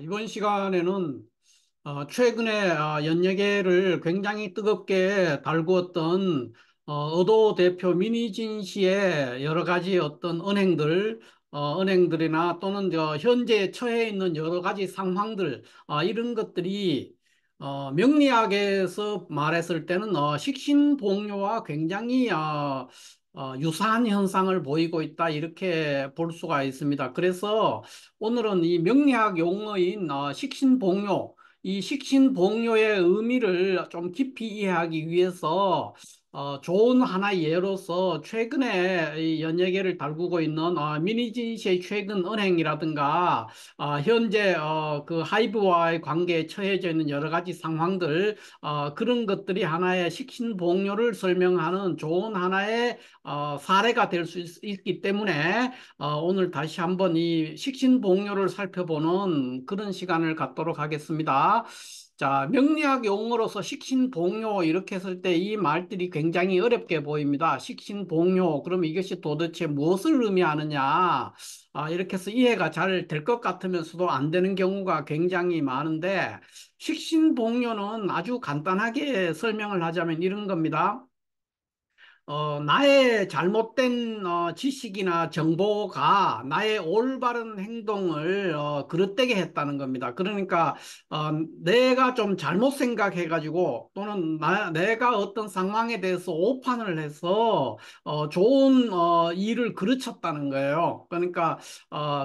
이번 시간에는 최근에 연예계를 굉장히 뜨겁게 달구었던 어도 대표 민희진 씨의 여러 가지 어떤 은행들, 은행들이나 또는 현재 처해 있는 여러 가지 상황들, 이런 것들이 명리학에서 말했을 때는 식신봉요와 굉장히 유사한 현상을 보이고 있다 이렇게 볼 수가 있습니다. 그래서 오늘은 이 명리학 용어인 식신봉요, 이 식신봉요의 의미를 좀 깊이 이해하기 위해서 좋은 하나의 예로서 최근에 이 연예계를 달구고 있는 미니진 씨의 최근 은행이라든가 현재 그 하이브와의 관계에 처해져 있는 여러 가지 상황들, 그런 것들이 하나의 식신봉요를 설명하는 좋은 하나의 사례가 될 수 있기 때문에 오늘 다시 한번 이 식신봉요를 살펴보는 그런 시간을 갖도록 하겠습니다. 자, 명리학 용어로서 식신봉요 이렇게 했을 때 이 말들이 굉장히 어렵게 보입니다. 식신봉요, 그럼 이것이 도대체 무엇을 의미하느냐? 이렇게 해서 이해가 잘 될 것 같으면서도 안 되는 경우가 굉장히 많은데, 식신봉요는 아주 간단하게 설명을 하자면 이런 겁니다. 나의 잘못된 지식이나 정보가 나의 올바른 행동을 그릇되게 했다는 겁니다. 그러니까 내가 좀 잘못 생각해가지고 또는 내가 어떤 상황에 대해서 오판을 해서 좋은 일을 그르쳤다는 거예요. 그러니까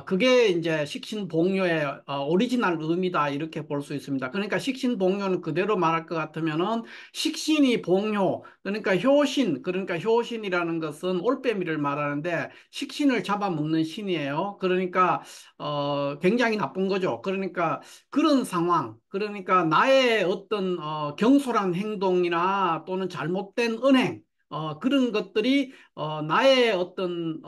그게 이제 식신봉요의 오리지널 의미다 이렇게 볼 수 있습니다. 그러니까 식신봉요는 그대로 말할 것 같으면은 식신이 봉요, 그러니까 효신, 그러니까 효신이라는 것은 올빼미를 말하는데 식신을 잡아먹는 신이에요. 그러니까 굉장히 나쁜 거죠. 그러니까 그런 상황, 그러니까 나의 어떤 경솔한 행동이나 또는 잘못된 은행, 그런 것들이 나의 어떤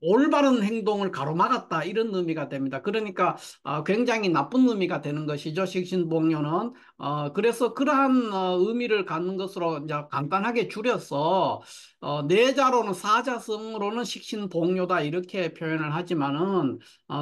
올바른 행동을 가로막았다 이런 의미가 됩니다. 그러니까 굉장히 나쁜 의미가 되는 것이죠. 식신봉요는. 그래서 그러한 의미를 갖는 것으로 이제 간단하게 줄여서 내자로는 사자성어로는 식신봉요다 이렇게 표현을 하지만은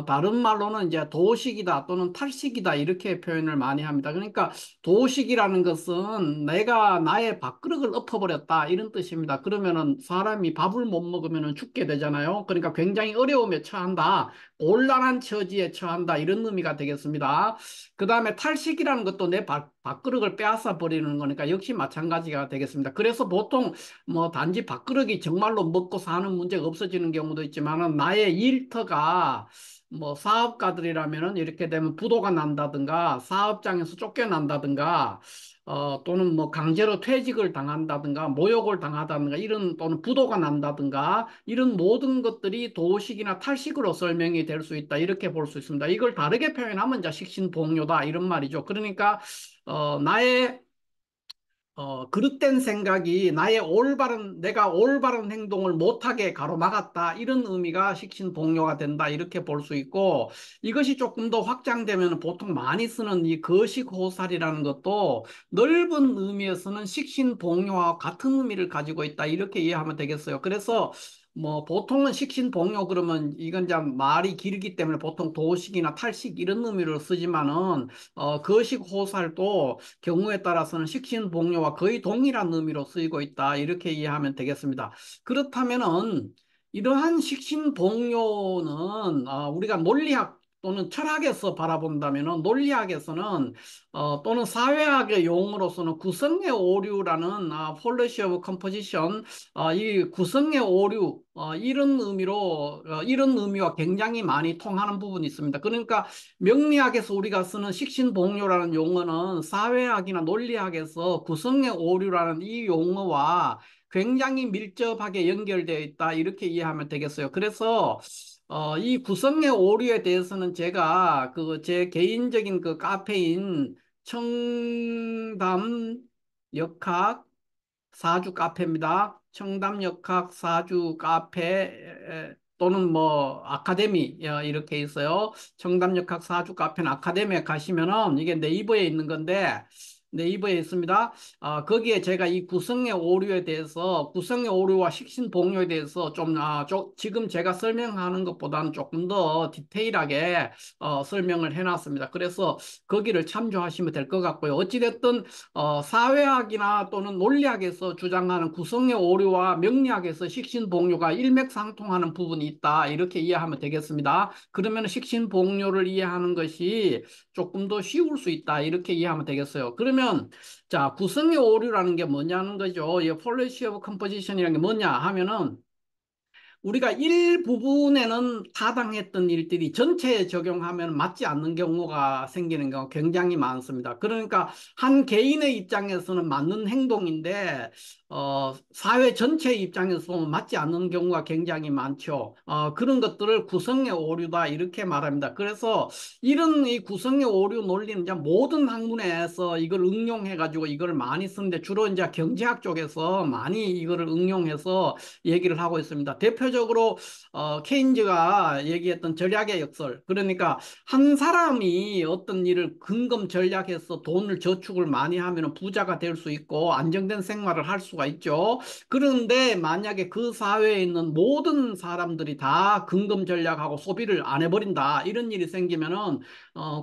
다른 말로는 이제 도식이다 또는 탈식이다 이렇게 표현을 많이 합니다. 그러니까 도식이라는 것은 내가 나의 밥그릇을 엎어버렸다 이런 뜻입니다. 그러면은 사람이 밥을 못 먹으면 죽게 되잖아요. 그러니까 굉장히 어려움에 처한다, 곤란한 처지에 처한다 이런 의미가 되겠습니다. 그 다음에 탈식이라는 것도 내 밥그릇을 빼앗아 버리는 거니까 역시 마찬가지가 되겠습니다. 그래서 보통 뭐 단지 밥그릇이 정말로 먹고 사는 문제가 없어지는 경우도 있지만은 나의 일터가 뭐 사업가들이라면은 이렇게 되면 부도가 난다든가 사업장에서 쫓겨난다든가 또는 뭐 강제로 퇴직을 당한다든가 모욕을 당하다든가 이런 또는 부도가 난다든가 이런 모든 것들이 도식이나 탈식으로 설명이 될 수 있다 이렇게 볼 수 있습니다. 이걸 다르게 표현하면 이제 식신봉요다 이런 말이죠. 그러니까 나의 그릇된 생각이 내가 올바른 행동을 못하게 가로막았다. 이런 의미가 식신봉요가 된다. 이렇게 볼 수 있고, 이것이 조금 더 확장되면 보통 많이 쓰는 이 거식호살이라는 것도 넓은 의미에서는 식신봉요와 같은 의미를 가지고 있다. 이렇게 이해하면 되겠어요. 그래서 뭐 보통은 식신봉요 그러면 이건 이제 말이 길기 때문에 보통 도식이나 탈식 이런 의미로 쓰지만은 거식호살도 경우에 따라서는 식신봉요와 거의 동일한 의미로 쓰이고 있다. 이렇게 이해하면 되겠습니다. 그렇다면은 이러한 식신봉요는 우리가 논리학 또는 철학에서 바라본다면은 논리학에서는 또는 사회학의 용어로서는 구성의 오류라는 policy of composition, 이 구성의 오류 이런 의미로 이런 의미와 굉장히 많이 통하는 부분이 있습니다. 그러니까 명리학에서 우리가 쓰는 식신봉요라는 용어는 사회학이나 논리학에서 구성의 오류라는 이 용어와 굉장히 밀접하게 연결되어 있다. 이렇게 이해하면 되겠어요. 그래서 이 구성의 오류에 대해서는 제가 그 제 개인적인 그 카페인 청담 역학 사주 카페입니다. 청담역학 사주 카페 또는 뭐 아카데미 이렇게 있어요. 청담역학 사주 카페는 아카데미에 가시면은 이게 네이버에 있는 건데 네이버에 있습니다. 거기에 제가 이 구성의 오류에 대해서, 구성의 오류와 식신복뇨에 대해서 지금 제가 설명하는 것보다는 조금 더 디테일하게 설명을 해놨습니다. 그래서 거기를 참조하시면 될 것 같고요. 어찌됐든 사회학이나 또는 논리학에서 주장하는 구성의 오류와 명리학에서 식신복뇨가 일맥상통하는 부분이 있다. 이렇게 이해하면 되겠습니다. 그러면 식신복뇨를 이해하는 것이 조금 더 쉬울 수 있다. 이렇게 이해하면 되겠어요. 그러면 자, 구성의 오류라는 게 뭐냐는 거죠. 이 fallacy of composition이라는 게 뭐냐 하면은 우리가 일부분에는 타당했던 일들이 전체에 적용하면 맞지 않는 경우가 생기는 경우가 굉장히 많습니다. 그러니까 한 개인의 입장에서는 맞는 행동인데 사회 전체의 입장에서 보면 맞지 않는 경우가 굉장히 많죠. 그런 것들을 구성의 오류다 이렇게 말합니다. 그래서 이런 이 구성의 오류 논리는 이제 모든 학문에서 이걸 응용해 가지고 이걸 많이 쓰는데 주로 이제 경제학 쪽에서 많이 이거를 응용해서 얘기를 하고 있습니다. 대표적으로 케인즈가 얘기했던 전략의 역설. 그러니까 한 사람이 어떤 일을 근검 전략해서 돈을 저축을 많이 하면 부자가 될 수 있고 안정된 생활을 할 수가 있죠. 그런데 만약에 그 사회에 있는 모든 사람들이 다 근검 전략하고 소비를 안 해버린다. 이런 일이 생기면은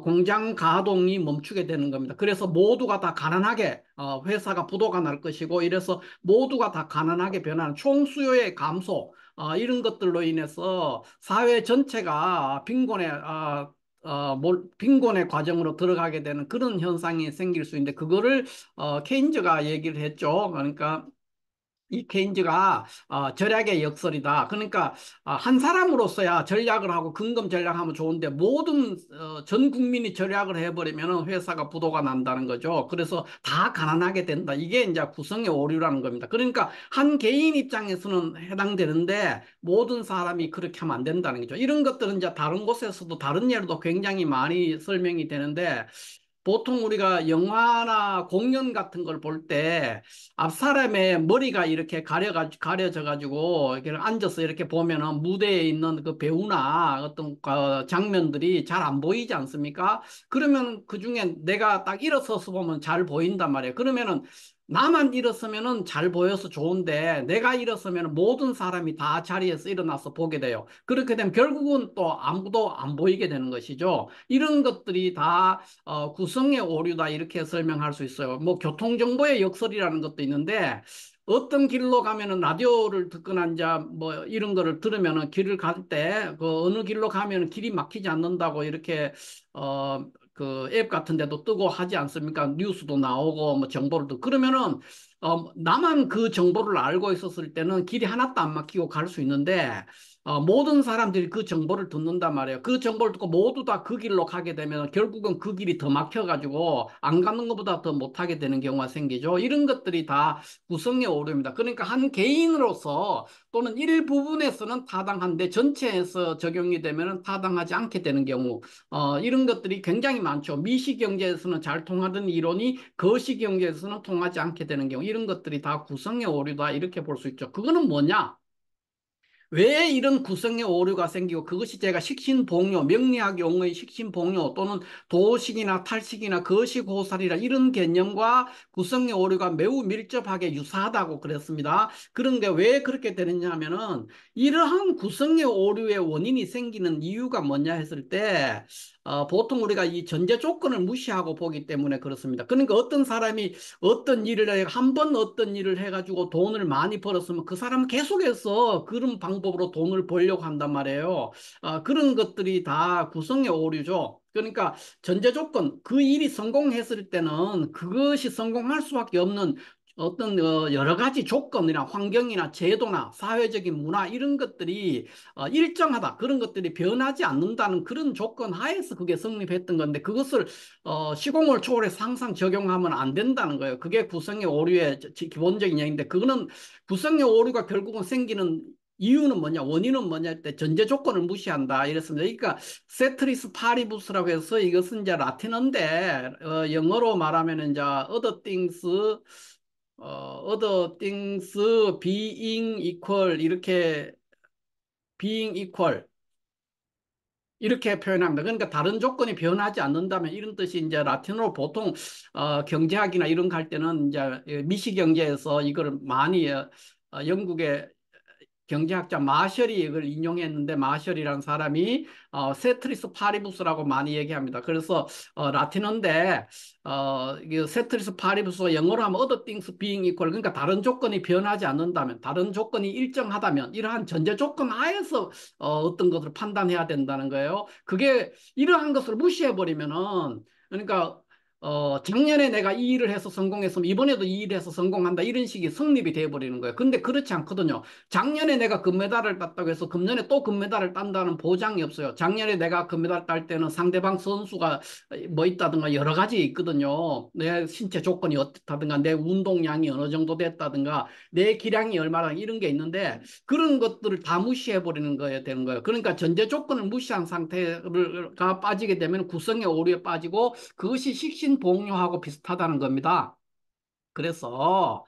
공장 가동이 멈추게 되는 겁니다. 그래서 모두가 다 가난하게 회사가 부도가 날 것이고 이래서 모두가 다 가난하게 변하는 총수요의 감소 이런 것들로 인해서 사회 전체가 빈곤의 과정으로 들어가게 되는 그런 현상이 생길 수 있는데 그거를 케인즈가 얘기를 했죠. 그러니까 이 케인즈가 절약의 역설이다. 그러니까 한 사람으로서야 전략을 하고 근검 전략하면 좋은데 모든 전 국민이 절약을 해버리면 회사가 부도가 난다는 거죠. 그래서 다 가난하게 된다. 이게 이제 구성의 오류라는 겁니다. 그러니까 한 개인 입장에서는 해당되는데 모든 사람이 그렇게 하면 안 된다는 거죠. 이런 것들은 이제 다른 곳에서도 다른 예로도 굉장히 많이 설명이 되는데 보통 우리가 영화나 공연 같은 걸 볼 때 앞 사람의 머리가 이렇게 가려져 가지고 이렇게 앉아서 이렇게 보면은 무대에 있는 그 배우나 어떤 장면들이 잘 안 보이지 않습니까? 그러면 그 중에 내가 딱 일어서서 보면 잘 보인단 말이에요. 그러면은 나만 일어서면은 잘 보여서 좋은데 내가 일어서면 모든 사람이 다 자리에서 일어나서 보게 돼요. 그렇게 되면 결국은 또 아무도 안 보이게 되는 것이죠. 이런 것들이 다 구성의 오류다 이렇게 설명할 수 있어요. 뭐 교통정보의 역설이라는 것도 있는데 어떤 길로 가면은 라디오를 듣거나 이제 뭐 이런 거를 들으면은 길을 갈 때 그 어느 길로 가면은 길이 막히지 않는다고 이렇게 그 앱 같은 데도 뜨고 하지 않습니까? 뉴스도 나오고 뭐 정보를 듣고 그러면은 나만 그 정보를 알고 있었을 때는 길이 하나도 안 막히고 갈 수 있는데 모든 사람들이 그 정보를 듣는단 말이에요. 그 정보를 듣고 모두 다 그 길로 가게 되면 결국은 그 길이 더 막혀가지고 안 가는 것보다 더 못하게 되는 경우가 생기죠. 이런 것들이 다 구성의 오류입니다. 그러니까 한 개인으로서 또는 일부분에서는 타당한데 전체에서 적용이 되면 타당하지 않게 되는 경우 이런 것들이 굉장히 많죠. 미시경제에서는 잘 통하던 이론이 거시경제에서는 통하지 않게 되는 경우 이런 것들이 다 구성의 오류다 이렇게 볼 수 있죠. 그거는 뭐냐? 왜 이런 구성의 오류가 생기고 그것이 제가 식신복뇨, 명리학 용어의 식신복뇨 또는 도식이나 탈식이나 거시고살이라 이런 개념과 구성의 오류가 매우 밀접하게 유사하다고 그랬습니다. 그런 게 왜 그렇게 되느냐 하면은 이러한 구성의 오류의 원인이 생기는 이유가 뭐냐 했을 때 보통 우리가 이 전제 조건을 무시하고 보기 때문에 그렇습니다. 그러니까 어떤 사람이 어떤 일을 해, 한 번 어떤 일을 해가지고 돈을 많이 벌었으면 그 사람은 계속해서 그런 방법으로 돈을 벌려고 한단 말이에요. 그런 것들이 다 구성의 오류죠. 그러니까 전제 조건, 그 일이 성공했을 때는 그것이 성공할 수밖에 없는 어떤 여러 가지 조건이나 환경이나 제도나 사회적인 문화 이런 것들이 일정하다. 그런 것들이 변하지 않는다는 그런 조건 하에서 그게 성립했던 건데 그것을 시공을 초월해서 항상 적용하면 안 된다는 거예요. 그게 구성의 오류의 기본적인 얘기인데 그거는 구성의 오류가 결국은 생기는 이유는 뭐냐, 원인은 뭐냐 할 때 전제 조건을 무시한다 이랬습니다. 그러니까 세트리스 파리부스라고 해서 이것은 이제 라틴어인데 영어로 말하면 이제 other things being equal 이렇게 being equal 이렇게 표현합니다. 그러니까 다른 조건이 변하지 않는다면 이런 뜻이 이제 라틴어로 보통 경제학이나 이런 거 할 때는 이제 미시경제에서 이거를 많이 영국의 경제학자 마셜이 이걸 인용했는데 마셜이라는 사람이 세트리스 파리부스라고 많이 얘기합니다. 그래서 라틴어인데 이게 세트리스 파리부스가 영어로 하면 other things being equal 그러니까 다른 조건이 변하지 않는다면 다른 조건이 일정하다면 이러한 전제 조건 하에서 어떤 것을 판단해야 된다는 거예요. 그게 이러한 것을 무시해 버리면은 그러니까 작년에 내가 이 일을 해서 성공했으면 이번에도 이 일을 해서 성공한다 이런 식이 성립이 돼버리는 거예요. 근데 그렇지 않거든요. 작년에 내가 금메달을 땄다고 해서 금년에 또 금메달을 딴다는 보장이 없어요. 작년에 내가 금메달 딸 때는 상대방 선수가 뭐 있다든가 여러 가지 있거든요. 내 신체 조건이 어떻다든가 내 운동량이 어느 정도 됐다든가 내 기량이 얼마나 이런 게 있는데 그런 것들을 다 무시해 버리는 거에 되는 거예요. 그러니까 전제 조건을 무시한 상태가 빠지게 되면 구성의 오류에 빠지고 그것이 식신봉요하고 비슷하다는 겁니다. 그래서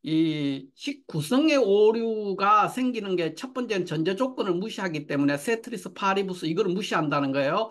이 구성의 오류가 생기는 게 첫 번째는 전제 조건을 무시하기 때문에 세트리스 파리부스 이거를 무시한다는 거예요.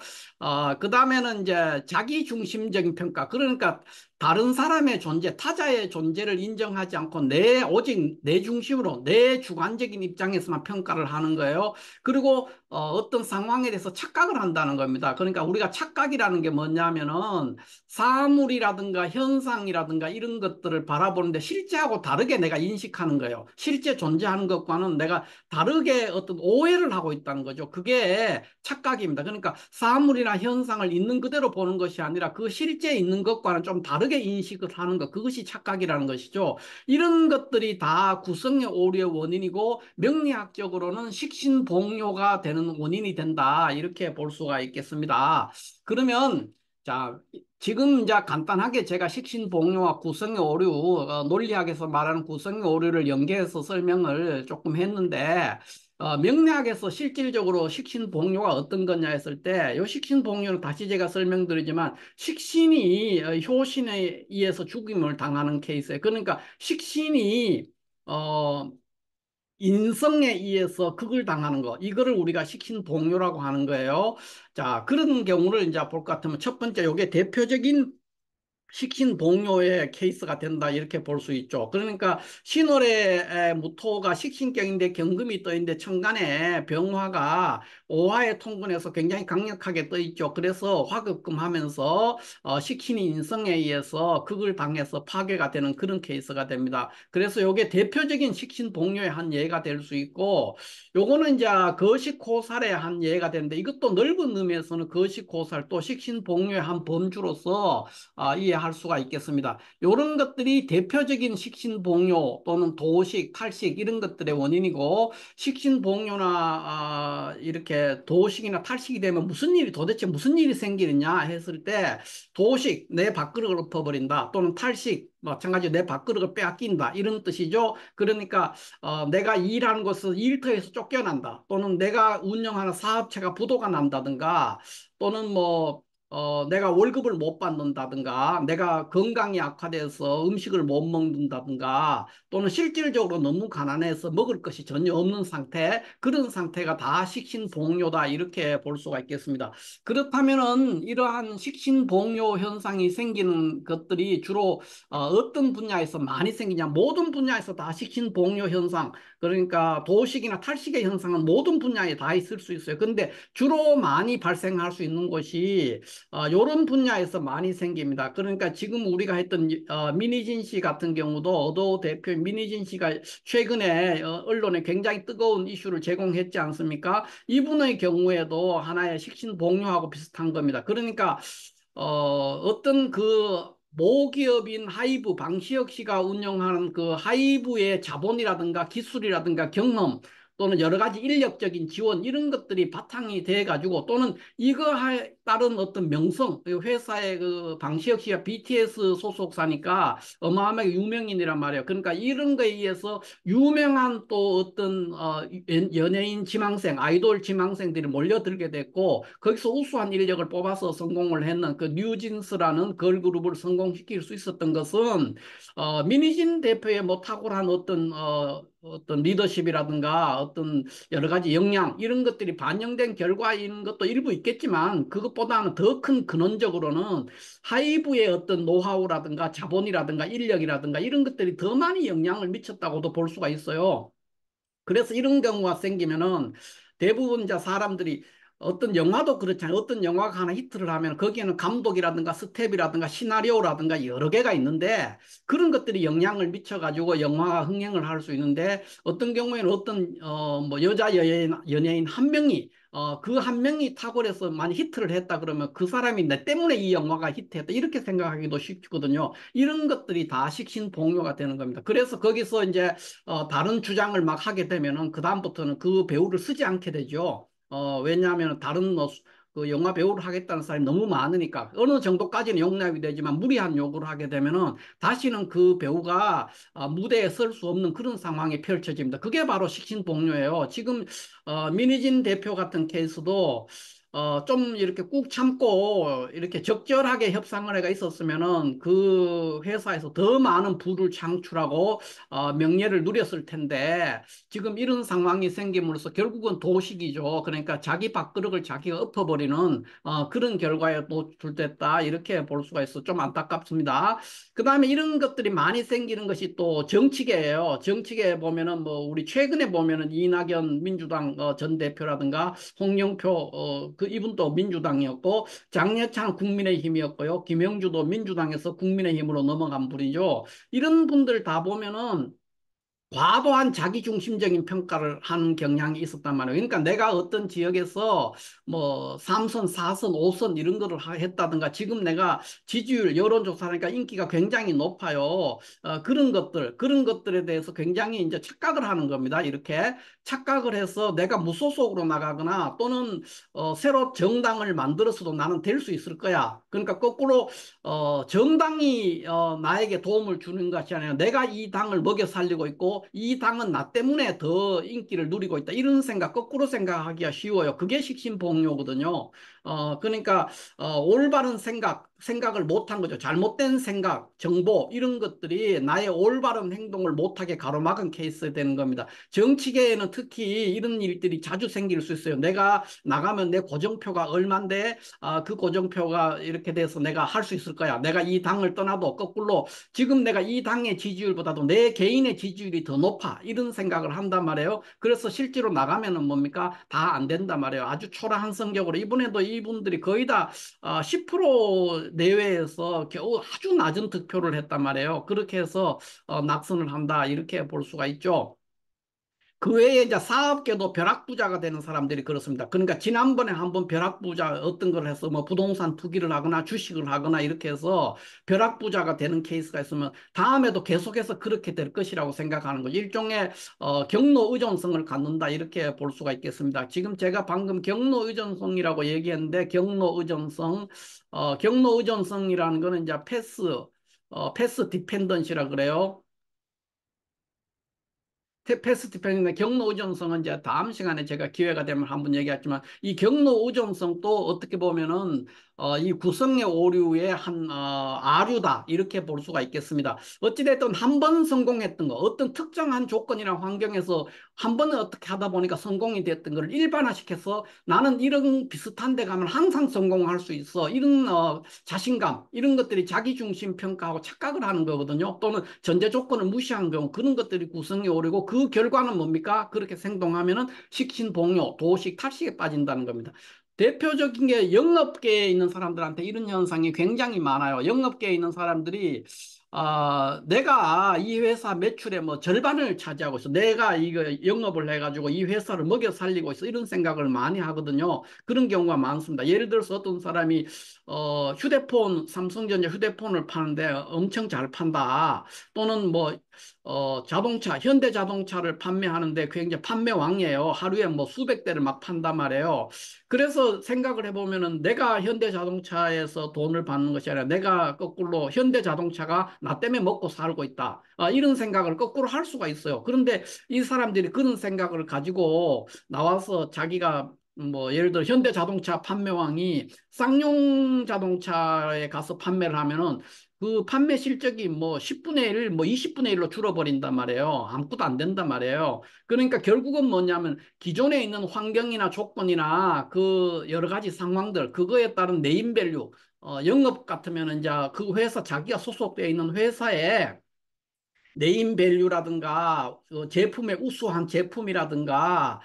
그 다음에는 이제 자기 중심적인 평가. 그러니까 다른 사람의 존재, 타자의 존재를 인정하지 않고 오직 내 중심으로 내 주관적인 입장에서만 평가를 하는 거예요. 그리고 어떤 상황에 대해서 착각을 한다는 겁니다. 그러니까 우리가 착각이라는 게 뭐냐면은 사물이라든가 현상이라든가 이런 것들을 바라보는데 실제하고 다르게 내가 인식하는 거예요. 실제 존재하는 것과는 내가 다르게 어떤 오해를 하고 있다는 거죠. 그게 착각입니다. 그러니까 사물이나 현상을 있는 그대로 보는 것이 아니라 그 실제 있는 것과는 좀 다르게 인식을 하는 것. 그것이 착각이라는 것이죠. 이런 것들이 다 구성의 오류의 원인이고 명리학적으로는 식신봉요가 되는 원인이 된다. 이렇게 볼 수가 있겠습니다. 그러면 자, 지금 이제 간단하게 제가 식신봉요와 구성의 오류, 논리학에서 말하는 구성의 오류를 연계해서 설명을 조금 했는데, 명리학에서 실질적으로 식신봉요가 어떤 거냐 했을 때, 이 식신봉요는 다시 제가 설명드리지만, 식신이 효신에 의해서 죽임을 당하는 케이스에 그러니까 식신이, 어, 인성에 의해서 극을 당하는 거, 이거를 우리가 식신봉요라고 하는 거예요. 자, 그런 경우를 이제 볼 것 같으면 첫 번째, 요게 대표적인 식신봉요의 케이스가 된다 이렇게 볼 수 있죠. 그러니까 신월의 무토가 식신격인데 경금이 떠 있는데 천간에 병화가 오화에 통근해서 굉장히 강력하게 떠 있죠. 그래서 화급금하면서 식신이 인성에 의해서 극을 당해서 파괴가 되는 그런 케이스가 됩니다. 그래서 이게 대표적인 식신봉요의 한 예가 될 수 있고 요거는 이제 거식호살의 한 예가 되는데 이것도 넓은 의미에서는 거식호살 또 식신봉요의 한 범주로서 이해할 수가 있겠습니다. 이런 것들이 대표적인 식신봉요 또는 도식, 탈식 이런 것들의 원인이고 식신봉요나 이렇게 도식이나 탈식이 되면 무슨 일이 도대체 무슨 일이 생기느냐 했을 때 도식, 내 밥그릇을 엎어버린다 또는 탈식, 마찬가지로 내 밥그릇을 빼앗긴다 이런 뜻이죠. 그러니까 내가 일하는 곳에서 일터에서 쫓겨난다 또는 내가 운영하는 사업체가 부도가 난다든가 또는 내가 월급을 못 받는다든가, 내가 건강이 악화돼서 음식을 못 먹는다든가, 또는 실질적으로 너무 가난해서 먹을 것이 전혀 없는 상태, 그런 상태가 다 식신봉요다, 이렇게 볼 수가 있겠습니다. 그렇다면은 이러한 식신봉요 현상이 생기는 것들이 주로 어떤 분야에서 많이 생기냐, 모든 분야에서 다 식신봉요 현상, 그러니까 도식이나 탈식의 현상은 모든 분야에 다 있을 수 있어요. 근데 주로 많이 발생할 수 있는 것이 이런 분야에서 많이 생깁니다. 그러니까 지금 우리가 했던 미니진 씨 같은 경우도 어도 대표 미니진 씨가 최근에 언론에 굉장히 뜨거운 이슈를 제공했지 않습니까? 이분의 경우에도 하나의 식신봉요하고 비슷한 겁니다. 그러니까 어떤 그 모기업인 하이브 방시혁 씨가 운영하는 그 하이브의 자본이라든가 기술이라든가 경험 또는 여러 가지 인력적인 지원 이런 것들이 바탕이 돼 가지고 또는 이거에 따른 어떤 명성 회사의 그 방시혁 씨가 BTS 소속사니까 어마어마하게 유명인이란 말이에요. 그러니까 이런 거에 의해서 유명한 또 어떤 연예인 지망생 아이돌 지망생들이 몰려들게 됐고 거기서 우수한 인력을 뽑아서 성공을 했는 그 뉴진스라는 걸그룹을 성공시킬 수 있었던 것은 민희진 대표의 뭐 탁월한 어떤 어떤 리더십이라든가 어떤 여러 가지 역량 이런 것들이 반영된 결과인 것도 일부 있겠지만 그것보다는 더 큰 근원적으로는 하이브의 어떤 노하우라든가 자본이라든가 인력이라든가 이런 것들이 더 많이 영향을 미쳤다고도 볼 수가 있어요. 그래서 이런 경우가 생기면은 대부분 이제 사람들이 어떤 영화도 그렇잖아요. 어떤 영화가 하나 히트를 하면 거기에는 감독이라든가 스텝이라든가 시나리오라든가 여러 개가 있는데 그런 것들이 영향을 미쳐가지고 영화가 흥행을 할 수 있는데 어떤 경우에는 어떤 뭐 여자 연예인 한 명이 그 한 명이 탁월해서 많이 히트를 했다 그러면 그 사람이 내 때문에 이 영화가 히트했다 이렇게 생각하기도 쉽거든요. 이런 것들이 다 식신봉요가 되는 겁니다. 그래서 거기서 이제 다른 주장을 막 하게 되면은 그다음부터는 그 배우를 쓰지 않게 되죠. 왜냐하면 다른 뭐, 그 영화 배우를 하겠다는 사람이 너무 많으니까 어느 정도까지는 용납이 되지만 무리한 요구를 하게 되면은 다시는 그 배우가 무대에 설 수 없는 그런 상황이 펼쳐집니다. 그게 바로 식신봉요예요. 지금 민희진 대표 같은 케이스도 좀 이렇게 꾹 참고 이렇게 적절하게 협상을 해가 있었으면은 그 회사에서 더 많은 부를 창출하고 명예를 누렸을 텐데 지금 이런 상황이 생김으로써 결국은 도식이죠. 그러니까 자기 밥그릇을 자기가 엎어버리는 그런 결과에 노출됐다 이렇게 볼 수가 있어 좀 안타깝습니다. 그다음에 이런 것들이 많이 생기는 것이 또 정치계예요. 정치계에 보면은 뭐 우리 최근에 보면은 이낙연 민주당 전 대표라든가 홍영표 그 이분도 민주당이었고 장려찬 국민의힘이었고요. 김영주도 민주당에서 국민의힘으로 넘어간 분이죠. 이런 분들 다 보면은 과도한 자기중심적인 평가를 하는 경향이 있었단 말이에요. 그러니까 내가 어떤 지역에서 뭐 3선, 4선, 5선 이런 거를 했다든가 지금 내가 지지율 여론조사하니까 인기가 굉장히 높아요. 그런 것들에 대해서 굉장히 이제 착각을 하는 겁니다. 이렇게 착각을 해서 내가 무소속으로 나가거나 또는 새로 정당을 만들어서도 나는 될 수 있을 거야. 그러니까 거꾸로 정당이 나에게 도움을 주는 것이 아니라 내가 이 당을 먹여 살리고 있고 이 당은 나 때문에 더 인기를 누리고 있다. 이런 생각, 거꾸로 생각하기가 쉬워요. 그게 식신봉요거든요. 그러니까 올바른 생각을 못한 거죠. 잘못된 생각, 정보 이런 것들이 나의 올바른 행동을 못하게 가로막은 케이스 되는 겁니다. 정치계에는 특히 이런 일들이 자주 생길 수 있어요. 내가 나가면 내 고정표가 얼만데 그 고정표가 이렇게 돼서 내가 할 수 있을 거야. 내가 이 당을 떠나도 거꾸로 지금 내가 이 당의 지지율보다도 내 개인의 지지율이 더 높아. 이런 생각을 한단 말이에요. 그래서 실제로 나가면은 뭡니까? 다 안 된단 말이에요. 아주 초라한 성적으로 이번에도 이분들이 거의 다 10% 내외에서 겨우 아주 낮은 득표를 했단 말이에요. 그렇게 해서 낙선을 한다. 이렇게 볼 수가 있죠. 그 외에 이제 사업계도 벼락부자가 되는 사람들이 그렇습니다. 그러니까 지난번에 한번 벼락부자 어떤 걸 해서 뭐 부동산 투기를 하거나 주식을 하거나 이렇게 해서 벼락부자가 되는 케이스가 있으면 다음에도 계속해서 그렇게 될 것이라고 생각하는 거죠. 일종의 경로 의존성을 갖는다 이렇게 볼 수가 있겠습니다. 지금 제가 방금 경로 의존성이라고 얘기했는데 경로 의존성이라는 거는 이제 패스 디펜던시라 그래요. 패스트 편인데 경로 의존성은 이제 다음 시간에 제가 기회가 되면 한번 얘기하지만 이 경로 의존성도 어떻게 보면은 이 구성의 오류의 한 아류다 이렇게 볼 수가 있겠습니다. 어찌됐든 한 번 성공했던 거 어떤 특정한 조건이나 환경에서 한 번은 어떻게 하다 보니까 성공이 됐던 걸 일반화시켜서 나는 이런 비슷한 데 가면 항상 성공할 수 있어 이런 자신감 이런 것들이 자기중심 평가하고 착각을 하는 거거든요. 또는 전제 조건을 무시한 경우 그런 것들이 구성이 오르고 그 결과는 뭡니까? 그렇게 행동하면은 식신봉요, 도식, 탈식에 빠진다는 겁니다. 대표적인 게 영업계에 있는 사람들한테 이런 현상이 굉장히 많아요. 영업계에 있는 사람들이 내가 이 회사 매출의 뭐 절반을 차지하고 있어. 내가 이거 영업을 해가지고 이 회사를 먹여 살리고 있어. 이런 생각을 많이 하거든요. 그런 경우가 많습니다. 예를 들어서 어떤 사람이 삼성전자 휴대폰을 파는데 엄청 잘 판다. 또는 뭐 자동차, 현대자동차를 판매하는데 굉장히 판매왕이에요. 하루에 뭐 수백 대를 막 판단 말이에요. 그래서 생각을 해보면은 내가 현대자동차에서 돈을 받는 것이 아니라 내가 거꾸로 현대자동차가 나 때문에 먹고 살고 있다. 이런 생각을 거꾸로 할 수가 있어요. 그런데 이 사람들이 그런 생각을 가지고 나와서 자기가 뭐 예를 들어 현대자동차 판매왕이 쌍용 자동차에 가서 판매를 하면은 그 판매 실적이 뭐 10분의 1, 뭐 20분의 1로 줄어버린단 말이에요. 아무것도 안 된단 말이에요. 그러니까 결국은 뭐냐면 기존에 있는 환경이나 조건이나 그 여러 가지 상황들, 그거에 따른 네임밸류, 영업 같으면 이제 그 회사 자기가 소속되어 있는 회사에 네임밸류라든가 제품의 우수한 제품이라든가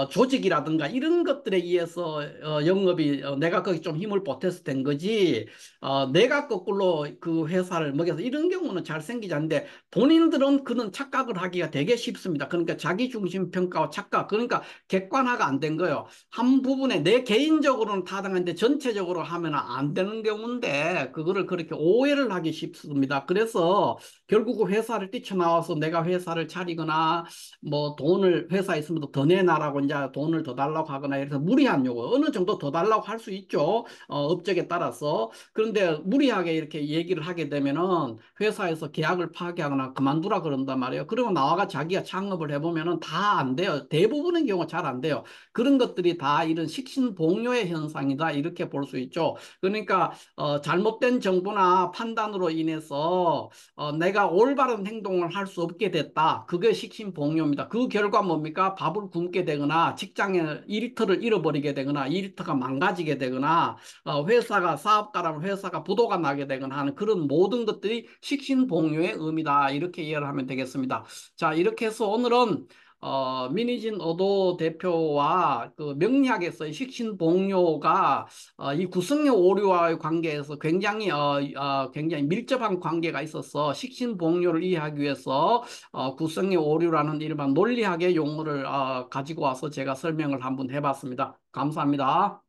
조직이라든가 이런 것들에 의해서 영업이 내가 거기 좀 힘을 보태서 된 거지. 내가 거꾸로 그 회사를 먹여서 이런 경우는 잘 생기지 않는데 본인들은 그런 착각을 하기가 되게 쉽습니다. 그러니까 자기중심 평가와 착각, 그러니까 객관화가 안 된 거예요. 한 부분에 내 개인적으로는 타당한데 전체적으로 하면 안 되는 경우인데 그거를 그렇게 오해를 하기 쉽습니다. 그래서 결국 회사를 뛰쳐나와서 내가 회사를 차리거나 뭐 돈을 회사에 있으면 더 내놔라고 이제 돈을 더 달라고 하거나 이래서 무리한 요구 어느 정도 더 달라고 할 수 있죠. 업적에 따라서. 그런데 무리하게 이렇게 얘기를 하게 되면은 회사에서 계약을 파기하거나 그만두라 그런단 말이에요. 그러고 나와가 자기가 창업을 해보면은 다 안 돼요. 대부분의 경우 잘 안 돼요. 그런 것들이 다 이런 식신봉요의 현상이다 이렇게 볼 수 있죠. 그러니까 잘못된 정보나 판단으로 인해서 내가 올바른 행동을 할 수 없게 됐다. 그게 식신봉요입니다. 그 결과 뭡니까? 밥을 굶게 되거나 직장에 일터를 잃어버리게 되거나 일터가 망가지게 되거나 회사가 사업가라면 회사가 부도가 나게 되거나 하는 그런 모든 것들이 식신봉요의 의미다. 이렇게 이해를 하면 되겠습니다. 자, 이렇게 해서 오늘은 민희진 어도 대표와 그 명리학에서의 식신봉요가 이 구성의 오류와의 관계에서 굉장히 밀접한 관계가 있어서 식신봉요를 이해하기 위해서 구성의 오류라는 일반 논리학의 용어를 가지고 와서 제가 설명을 한번 해봤습니다. 감사합니다.